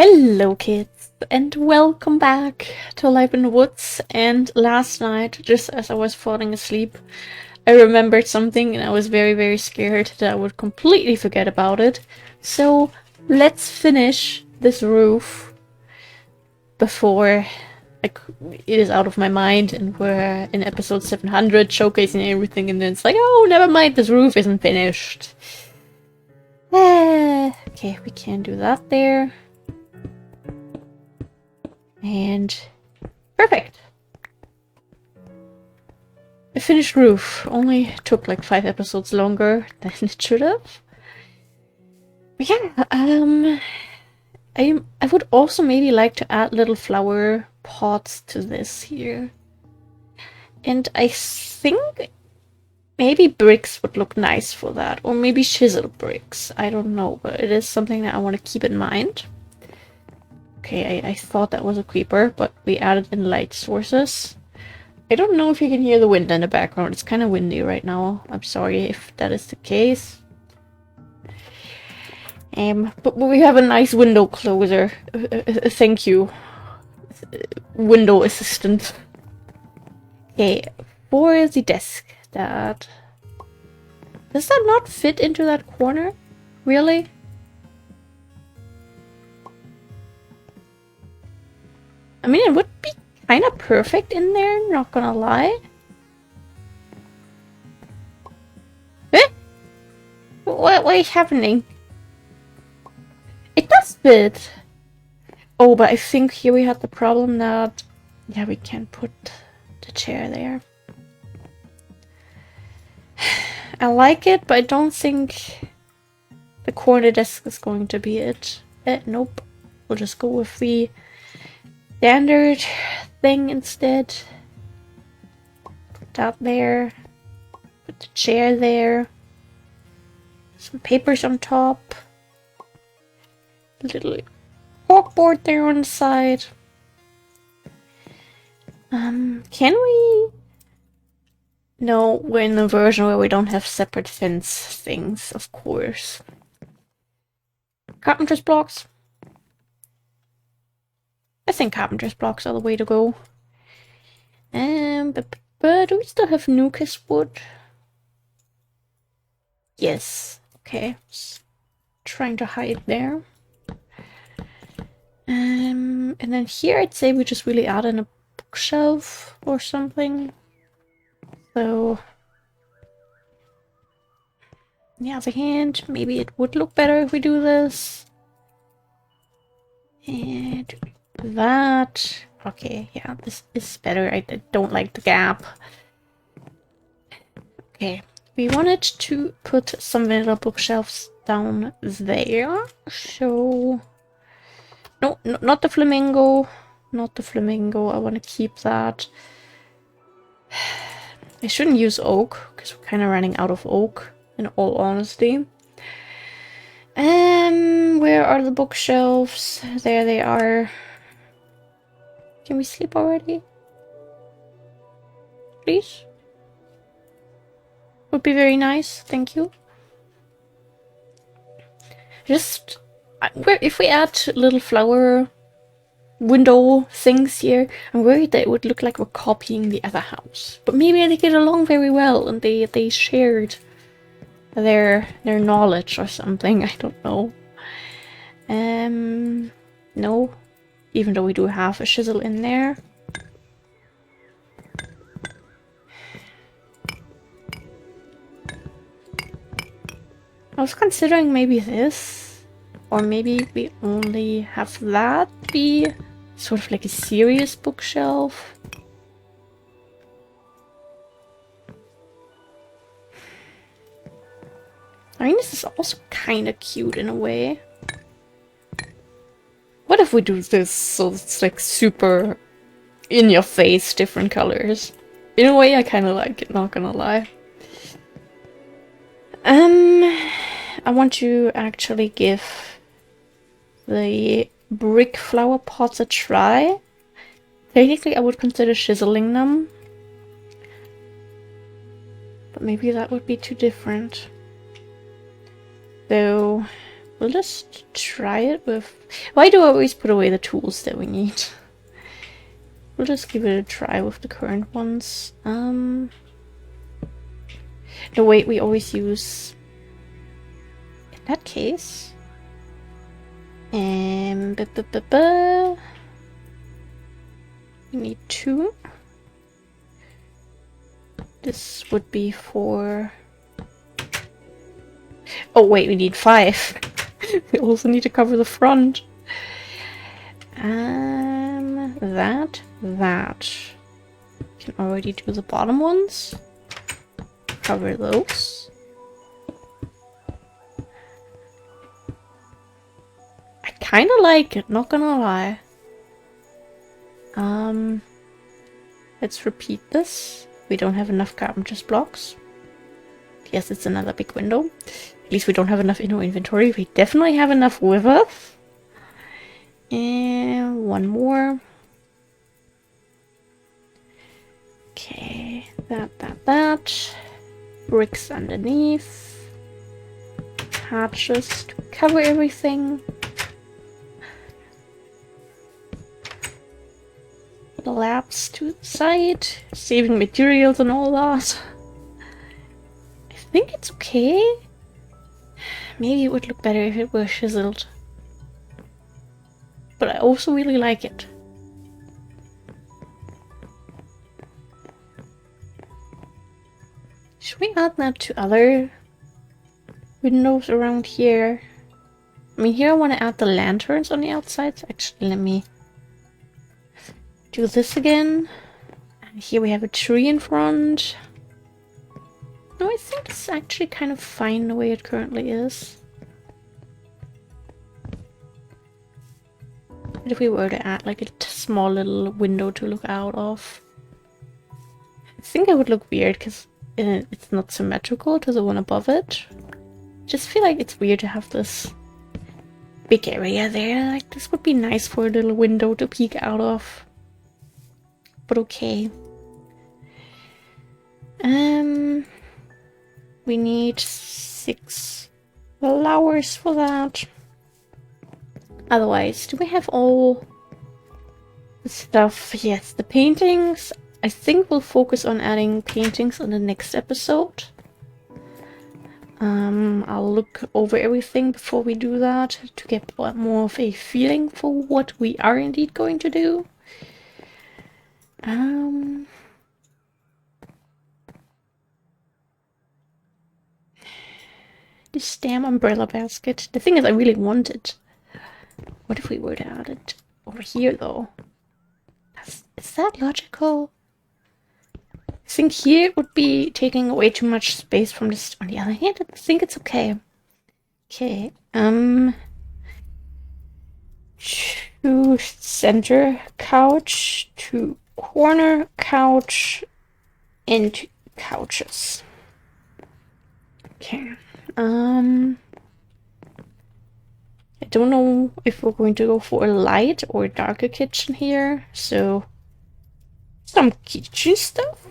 Hello kids, and welcome back to Life in the Woods. And last night, just as I was falling asleep, I remembered something and I was very scared that I would completely forget about it. So let's finish this roof before it is out of my mind and we're in episode 700 showcasing everything, and then it's like, oh, never mind, this roof isn't finished. Okay, we can do that there. And perfect. A finished roof. Only took like 5 episodes longer than it should have. But yeah, I would also maybe like to add little flower pots to this here. And I think maybe bricks would look nice for that, or maybe chisel bricks. I don't know, but it is something that I want to keep in mind. Okay, I thought that was a creeper, but we added in light sources. I don't know if you can hear the wind in the background. It's kind of windy right now. I'm sorry if that is the case. But we have a nice window closer. Thank you, window assistant. Okay, for the desk, does that not fit into that corner? Really? I mean, it would be kind of perfect in there, not gonna lie. Eh? What is happening? It does fit! Oh, but I think here we had the problem that... yeah, we can't put the chair there. I like it, but I don't think the corner desk is going to be it. Nope. We'll just go with the standard thing instead. Put that there. Put the chair there. Some papers on top. A little corkboard there on the side. Can we? No, we're in a version where we don't have separate fence things, of course. Carpenter's blocks. I think carpenter's blocks are the way to go. But do we still have Nucas wood? Yes. Okay. Just trying to hide there. And then here I'd say we just really add in a bookshelf or something. So on the other hand, maybe it would look better if we do this. And that. Okay, yeah, this is better. I don't like the gap. Okay, we wanted to put some vanilla bookshelves down there. So no, not the flamingo. Not the flamingo. I want to keep that. I shouldn't use oak because we're kind of running out of oak, in all honesty. Where are the bookshelves? There they are. Can we sleep already? Please? Would be very nice, thank you. Just, if we add little flower window things here, I'm worried that it would look like we're copying the other house. But maybe they get along very well and they shared their knowledge or something, I don't know. No, even though we do have a chisel in there. I was considering maybe this, or maybe we only have that be sort of like a serious bookshelf. I mean, this is also kind of cute in a way. What if we do this so it's like super in your face, different colors? In a way, I kind of like it, not gonna lie. I want to actually give the brick flower pots a try. Technically, I would consider chiseling them. But maybe that would be too different. So, We'll just try it with... Why do I always put away the tools that we need? We'll just give it a try with the current ones. No, wait, we always use... In that case... We need 2. This would be for... Oh wait, we need 5. We also need to cover the front. That. Can already do the bottom ones. Cover those. I kinda like it, not gonna lie. Let's repeat this. We don't have enough carpenters blocks. Yes, it's another big window. At least we don't have enough inner inventory. We definitely have enough with us. And one more. Okay, that. Bricks underneath. Hatches to cover everything. Labs to the side. Saving materials and all that. I think it's okay. Maybe it would look better if it were chiseled. But I also really like it. Should we add that to other windows around here? I mean, here I want to add the lanterns on the outside. So actually, let me do this again. And here we have a tree in front. No, I think it's actually kind of fine the way it currently is. But if we were to add like a small little window to look out of, I think it would look weird because it's not symmetrical to the one above it. Just feel like it's weird to have this big area there. Like this would be nice for a little window to peek out of. But okay. We need 6 flowers for that. Otherwise, do we have all the stuff? Yes, the paintings. I think we'll focus on adding paintings in the next episode. I'll look over everything before we do that to get more of a feeling for what we are indeed going to do. This damn umbrella basket. The thing is, I really want it. What if we were to add it over here, though? Is that logical? I think here it would be taking away too much space from this. On the other hand, I think it's okay. Okay. To center couch, to corner couch, and to couches. Okay. I don't know if we're going to go for a light or a darker kitchen here, so some kitchen stuff.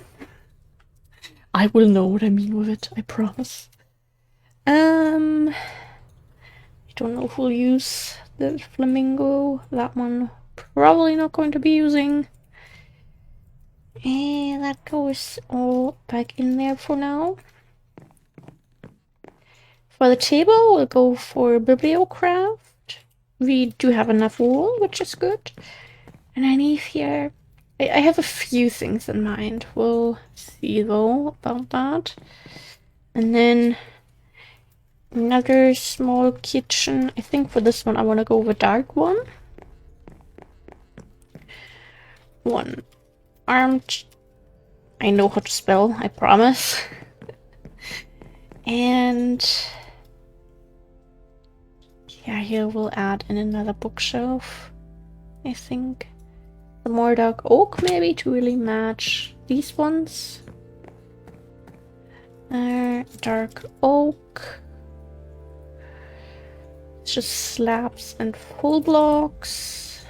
I will know what I mean with it, I promise. I don't know if we'll use the flamingo. That one probably not going to be using. And that goes all back in there for now. For the table, we'll go for Bibliocraft. We do have enough wool, which is good. And I need here... I have a few things in mind. We'll see, though, about that. And then another small kitchen. I think for this one, I want to go with a dark one. One armed... I know how to spell, I promise. And... yeah, here we'll add in another bookshelf, I think. The more dark oak, maybe, to really match these ones. Dark oak. It's just slabs and full blocks.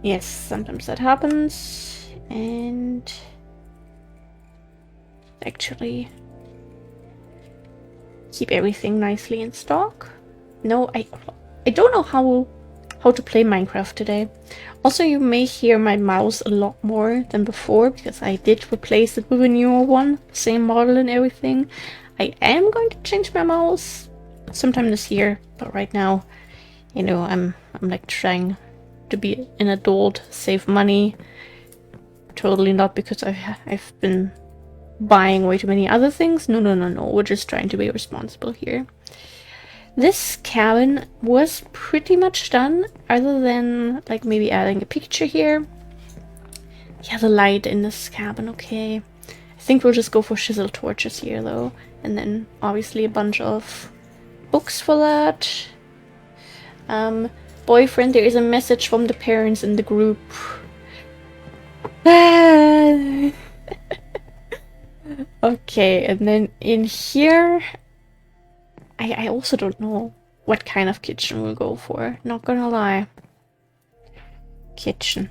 Yes, sometimes that happens. And actually keep everything nicely in stock. No, I don't know how to play Minecraft today. Also, you may hear my mouse a lot more than before because I did replace it with a newer one, same model and everything. I am going to change my mouse sometime this year, but right now, you know, I'm like trying to be an adult, save money. Totally not because I've been buying way too many other things. No. We're just trying to be responsible here. This cabin was pretty much done, other than like maybe adding a picture here. Yeah, the light in this cabin, okay. I think we'll just go for chisel torches here though. And then obviously a bunch of books for that. Boyfriend, there is a message from the parents in the group. Okay, and then in here, I also don't know what kind of kitchen we'll go for, not gonna lie. Kitchen.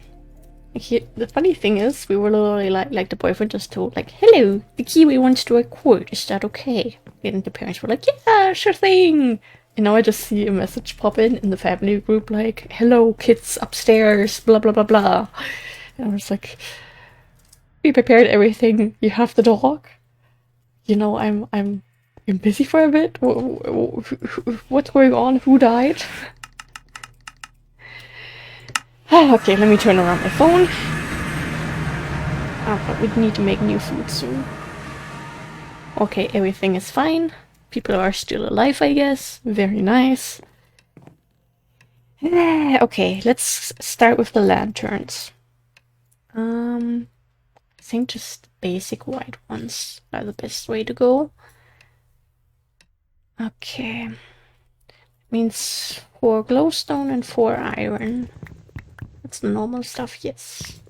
Here, the funny thing is, we were literally like the boyfriend just told, like, hello, the Kiwi wants to record, is that okay? And the parents were like, yeah, sure thing. And now I just see a message pop in the family group, like, hello, kids upstairs, blah, blah, blah, blah. And I was like, we prepared everything, you have the dog. You know, I'm busy for a bit. What's going on? Who died? Okay, let me turn around my phone. But we need to make new food soon. Okay, everything is fine. People are still alive, I guess. Very nice. Okay, let's start with the lanterns. I think just basic white ones are the best way to go. Okay. Means 4 glowstone and 4 iron. That's the normal stuff, yes.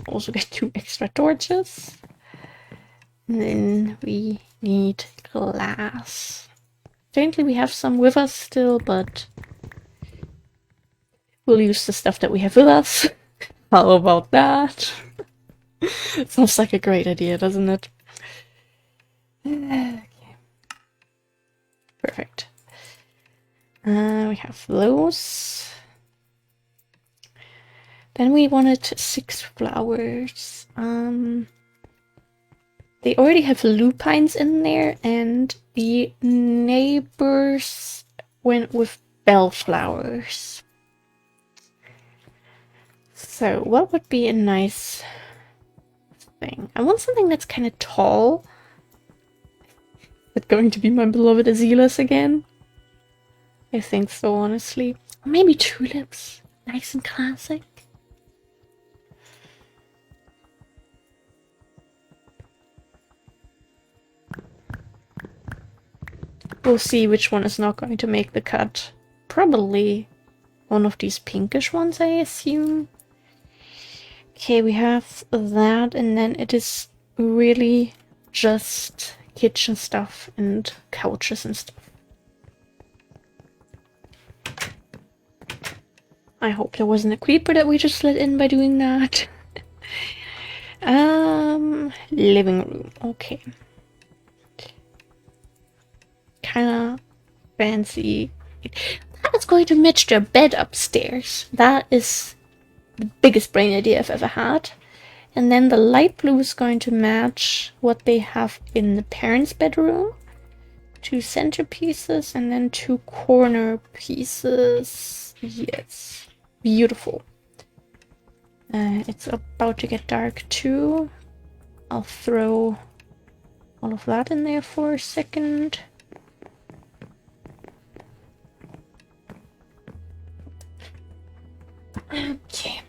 Also get 2 extra torches. And then we need glass. Apparently we have some with us still, but we'll use the stuff that we have with us. How about that? Sounds like a great idea, doesn't it? Okay. Perfect. We have those. Then we wanted 6 flowers. They already have lupines in there, and the neighbors went with bellflowers. So what would be a nice thing? I want something that's kind of tall. Is it going to be my beloved Azealas again? I think so, honestly. Or maybe tulips. Nice and classic. We'll see which one is not going to make the cut. Probably one of these pinkish ones, I assume. Okay, we have that, and then it is really just kitchen stuff and couches and stuff. I hope there wasn't a creeper that we just let in by doing that. Living room, okay. Kinda fancy. That is going to match their bed upstairs. That is the biggest brain idea I've ever had. And then the light blue is going to match what they have in the parents' bedroom. 2 centerpieces and then 2 corner pieces. Yes, beautiful. It's about to get dark too. I'll throw all of that in there for a second. Okay.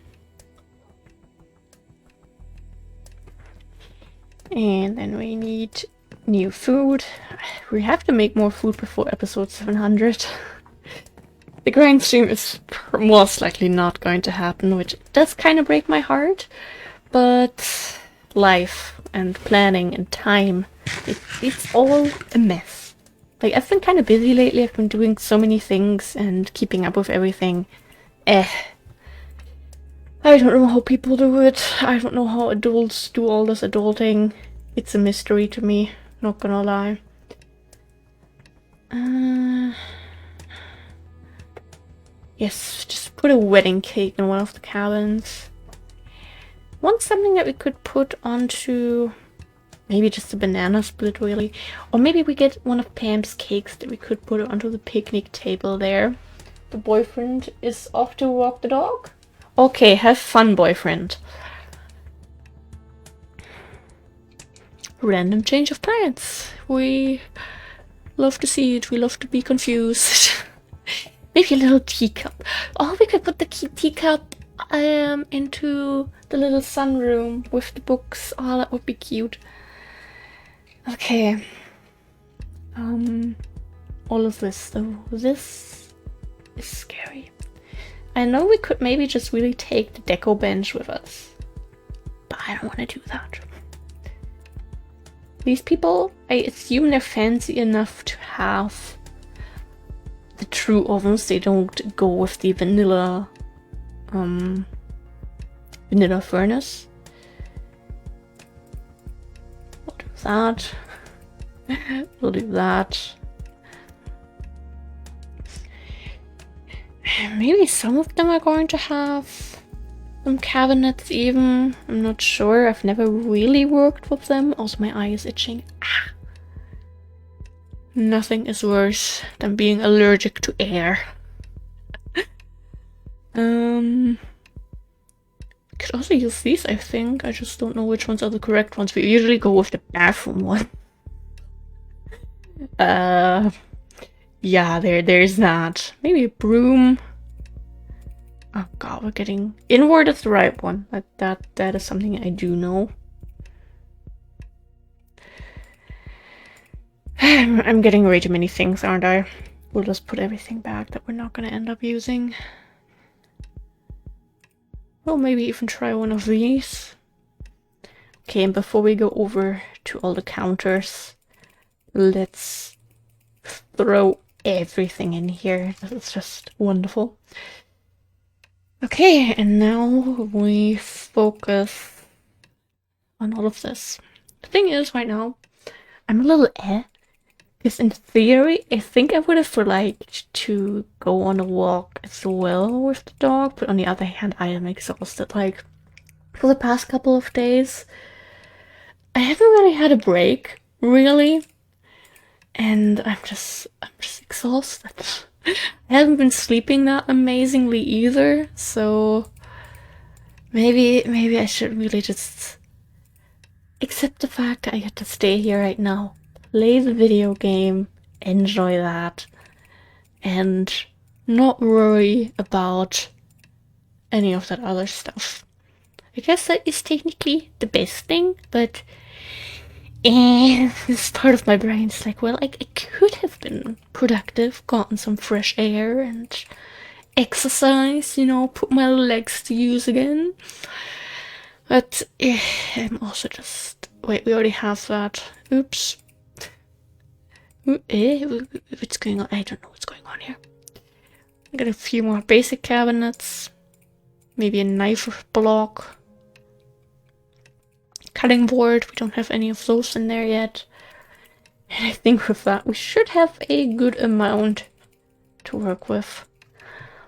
And then we need new food. We have to make more food before episode 700. The grind stream is most likely not going to happen, which does kind of break my heart. But life and planning and time, it's all a mess. Like, I've been kind of busy lately. I've been doing so many things and keeping up with everything. I don't know how people do it. I don't know how adults do all this adulting. It's a mystery to me, not gonna lie. Yes, just put a wedding cake in one of the cabins. Want something that we could put onto... maybe just a banana split, really. Or maybe we get one of Pam's cakes that we could put onto the picnic table there. The boyfriend is off to walk the dog? Okay, have fun, boyfriend. Random change of plans. We love to see it. We love to be confused. Maybe a little teacup. Oh, we could put the teacup into the little sunroom with the books. Oh, that would be cute. Okay. All of this though. This is scary. I know we could maybe just really take the deco bench with us, but I don't want to do that. These people, I assume they're fancy enough to have the true ovens. They don't go with the vanilla furnace. We'll do that. We'll do that. Maybe some of them are going to have some cabinets even. I'm not sure. I've never really worked with them. Also, my eye is itching. Ah. Nothing is worse than being allergic to air. Could also use these, I think. I just don't know which ones are the correct ones. We usually go with the bathroom one. Yeah, there's that. Maybe a broom. Oh god, we're getting... inward is the right one. That is something I do know. I'm getting way too many things, aren't I? We'll just put everything back that we're not gonna end up using. Well, maybe even try one of these. Okay, and before we go over to all the counters, let's throw everything in here. It's just wonderful. Okay, and now we focus on all of this. The thing is, right now, I'm a little because in theory, I think I would have liked to go on a walk as well with the dog, but on the other hand, I am exhausted. Like, for the past couple of days, I haven't really had a break, really. And I'm just exhausted. I haven't been sleeping that amazingly either, so maybe I should really just accept the fact that I get to stay here right now, play the video game, enjoy that, and not worry about any of that other stuff. I guess that is technically the best thing, but this part of my brain is like, well, I could have been productive, gotten some fresh air and exercise, you know, put my legs to use again. But I'm also just... wait, we already have that. Oops. What's going on? I don't know what's going on here. I got a few more basic cabinets. Maybe a knife block. Cutting board, we don't have any of those in there yet. And I think with that we should have a good amount to work with.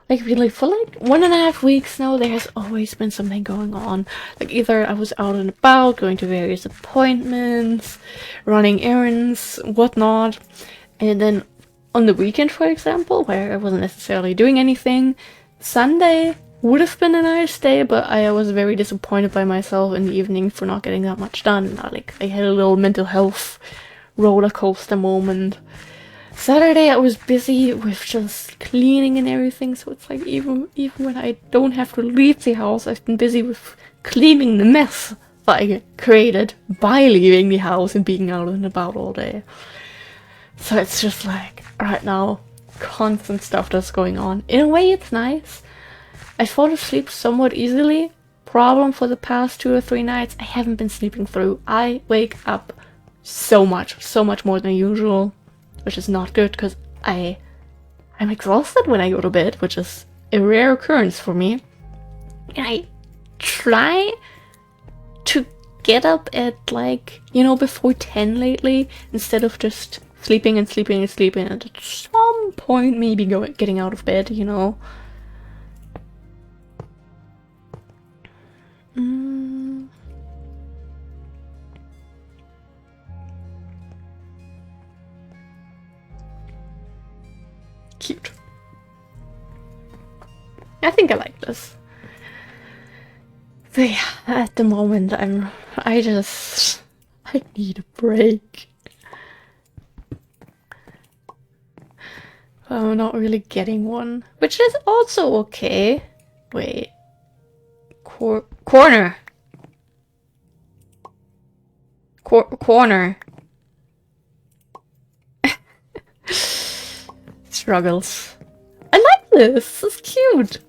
Like really, for like 1.5 weeks now, there has always been something going on. Like either I was out and about, going to various appointments, running errands, whatnot. And then on the weekend, for example, where I wasn't necessarily doing anything, Sunday would have been a nice day, but I was very disappointed by myself in the evening for not getting that much done. Like, I had a little mental health roller coaster moment. Saturday I was busy with just cleaning and everything, so it's like even when I don't have to leave the house, I've been busy with cleaning the mess that I created by leaving the house and being out and about all day. So it's just like, right now, constant stuff that's going on. In a way, it's nice. I fall asleep somewhat easily. Problem for the past 2 or 3 nights, I haven't been sleeping through. I wake up so much more than usual, which is not good because I'm exhausted when I go to bed, which is a rare occurrence for me. And try to get up at like, you know, before 10 lately, instead of just sleeping and sleeping and sleeping, and at some point maybe getting out of bed, you know. Cute. I think I like this. But yeah, at the moment I need a break. I'm not really getting one, which is also okay. Wait. Corner. Corner. Struggles. I like this. It's cute.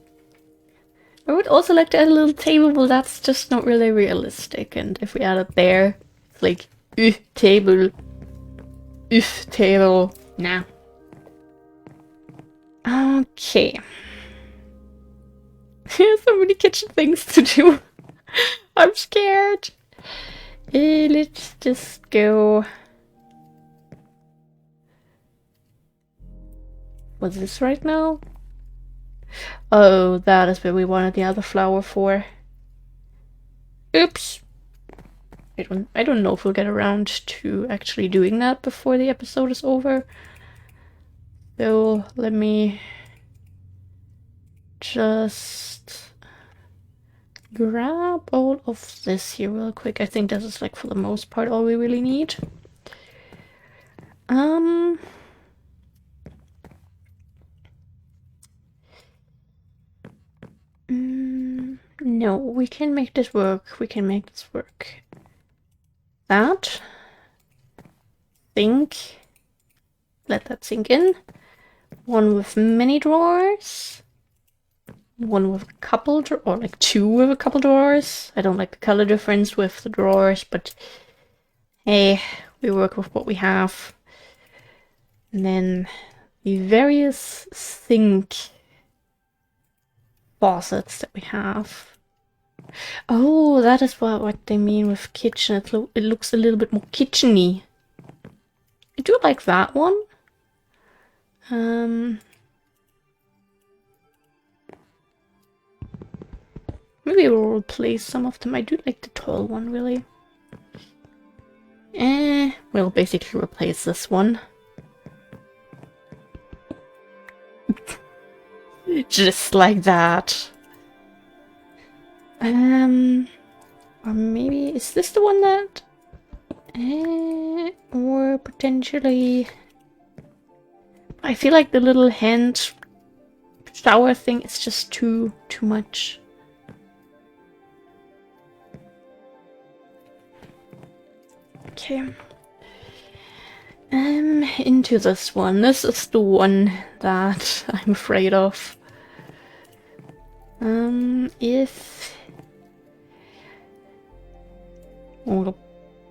I would also like to add a little table, but that's just not really realistic. And if we add it there, it's like, table. Table. Nah. Okay. There's so many kitchen things to do. I'm scared. Let's just go. What's this right now? Oh, that is where we wanted the other flower for. Oops. I don't know if we'll get around to actually doing that before the episode is over. So let me just grab all of this here real quick. I think this is like for the most part all we really need. No, we can make this work. We can make this work. That. Let that sink in. One with many drawers. One with a couple, or like two with a couple drawers. I don't like the color difference with the drawers, but hey, we work with what we have. And then the various sink faucets that we have. Oh, that is what they mean with kitchen. It looks a little bit more kitchen-y. I do like that one. Maybe we'll replace some of them. I do like the tall one, really. We'll basically replace this one. Just like that. Or maybe, is this the one that... or potentially... I feel like the little hand shower thing is just too much. Okay. Into this one. This is the one that I'm afraid of. If we'll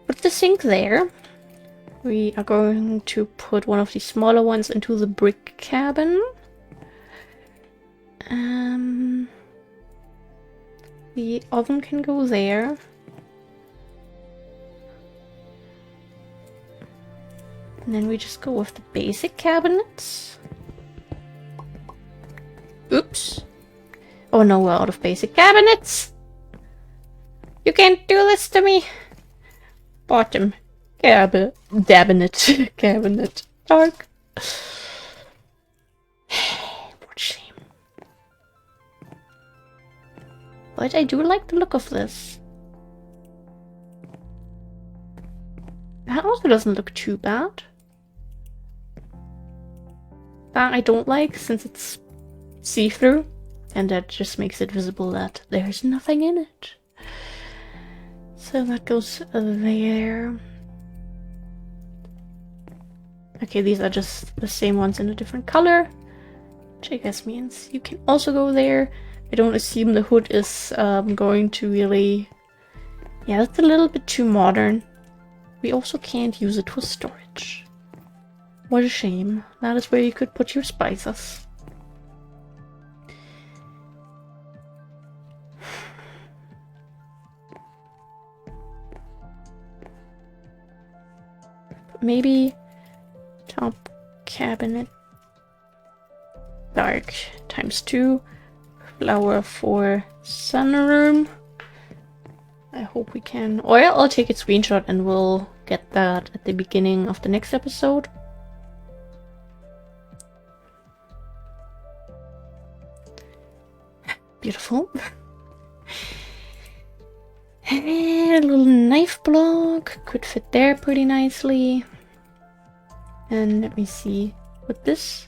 put the sink there, we are going to put one of the smaller ones into the brick cabin. The oven can go there. And then we just go with the basic cabinets. Oops. Oh no, we're out of basic cabinets! You can't do this to me! Bottom. Cabinet. Cabinet. Dark. What shame. But I do like the look of this. That also doesn't look too bad. That I don't like, since it's see-through, and that just makes it visible that there's nothing in it. So that goes there. Okay, these are just the same ones in a different color, which I guess means you can also go there. I don't assume the hood is going to really... Yeah, that's a little bit too modern. We also can't use it for storage. What a shame. That is where you could put your spices. maybe top cabinet dark ×2 flower for sunroom. I hope we can, or I'll take a screenshot and we'll get that at the beginning of the next episode. Beautiful. A little knife block could fit there pretty nicely. And let me see, with this.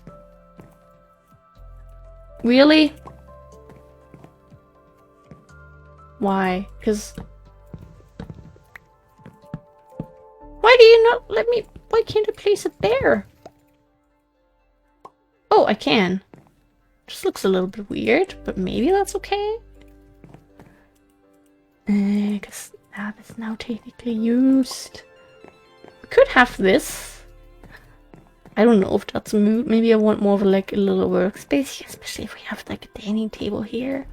Really? Why? Because why do you not let me? Why can't I place it there? Oh, I can. Just looks a little bit weird, but maybe that's okay. Because that is now technically used. We could have this. I don't know if that's a mood. Maybe I want more of like a little workspace here, especially if we have like a dining table here.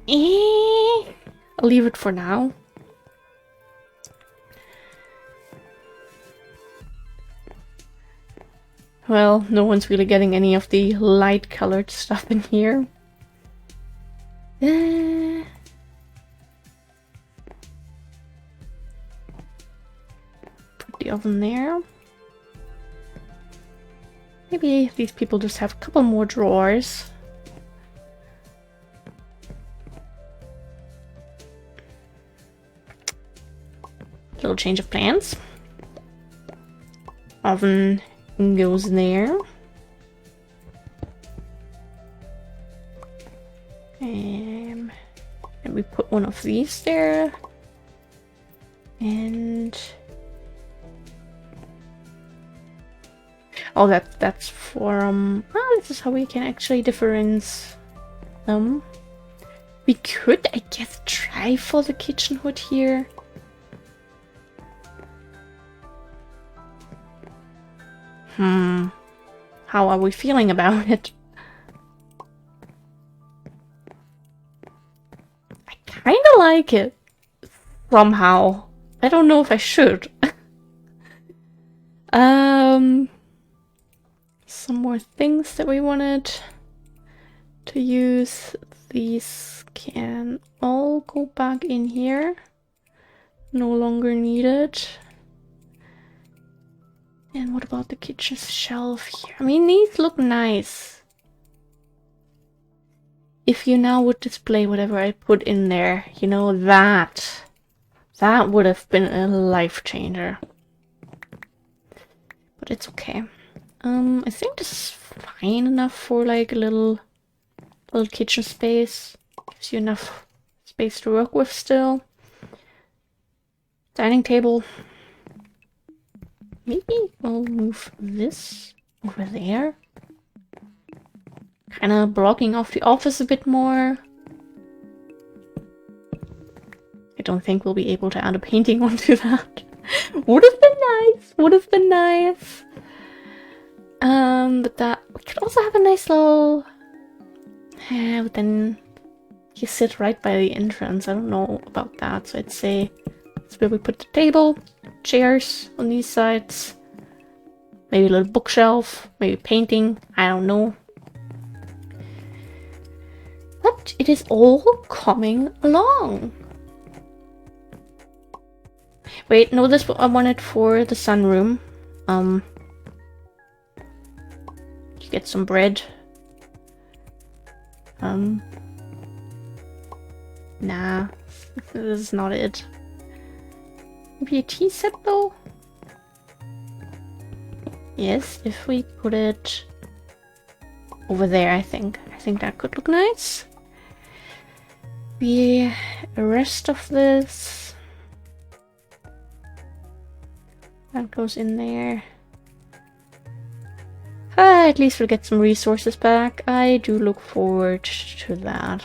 I'll leave it for now. Well, no one's really getting any of the light colored stuff in here. Put the oven there. Maybe these people just have a couple more drawers. Little change of plans. Oven goes there. And we put one of these there. And oh, that's for this is how we can actually difference them. We could, I guess, try for the kitchen hood here. How are we feeling about it? I kinda like it. Somehow. I don't know if I should. Some more things that we wanted to use. These can all go back in here. No longer needed. And what about the kitchen shelf here? I mean, these look nice. If you now would display whatever I put in there, you know, that would have been a life changer. But it's okay. I think this is fine enough for like a little kitchen space. Gives you enough space to work with still. Dining table. Maybe we'll move this over there. Kind of blocking off the office a bit more. I don't think we'll be able to add a painting onto that. Would have been nice. Would have been nice. But that we could also have a nice little. But then you sit right by the entrance. I don't know about that, so I'd say that's where we put the table. Chairs on these sides, maybe a little bookshelf, maybe painting, I don't know. But it is all coming along. Wait, no, this I wanted for the sunroom. You get some bread. Nah, this is not it. Maybe a tea set though? Yes, if we put it over there, I think that could look nice. The rest of this that goes in there. At least we'll get some resources back. I do look forward to that.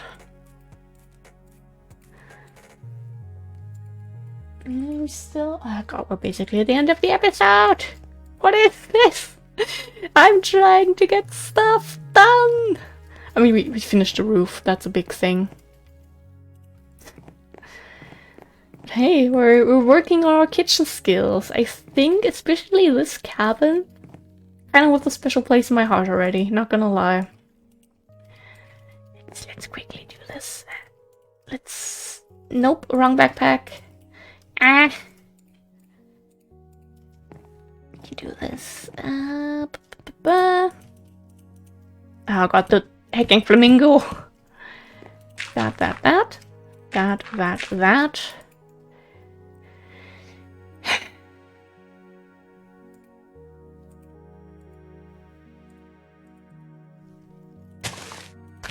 We still... oh god, we're basically at the end of the episode! What is this? I'm trying to get stuff done! I mean, we finished the roof, that's a big thing. Hey, we're working on our kitchen skills. I think especially this cabin kind of with a special place in my heart already, not gonna lie. Let's quickly do this. Let's... Nope, wrong backpack. Ah! You do this. Oh, got the hecking flamingo. That.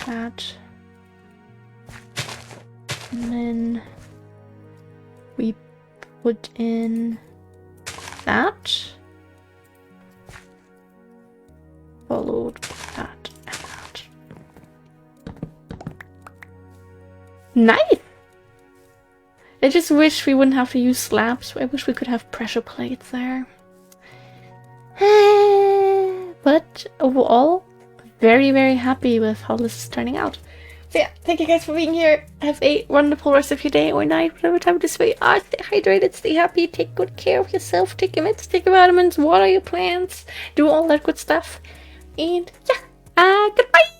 That. And then we put in that. Followed that and that. Nice! I just wish we wouldn't have to use slabs. I wish we could have pressure plates there. But overall, very, very happy with how this is turning out. So yeah, thank you guys for being here. Have a wonderful rest of your day or night, whatever time it is where you are. Stay hydrated, stay happy, take good care of yourself, take your meds, take your vitamins, water your plants, do all that good stuff. And yeah, goodbye!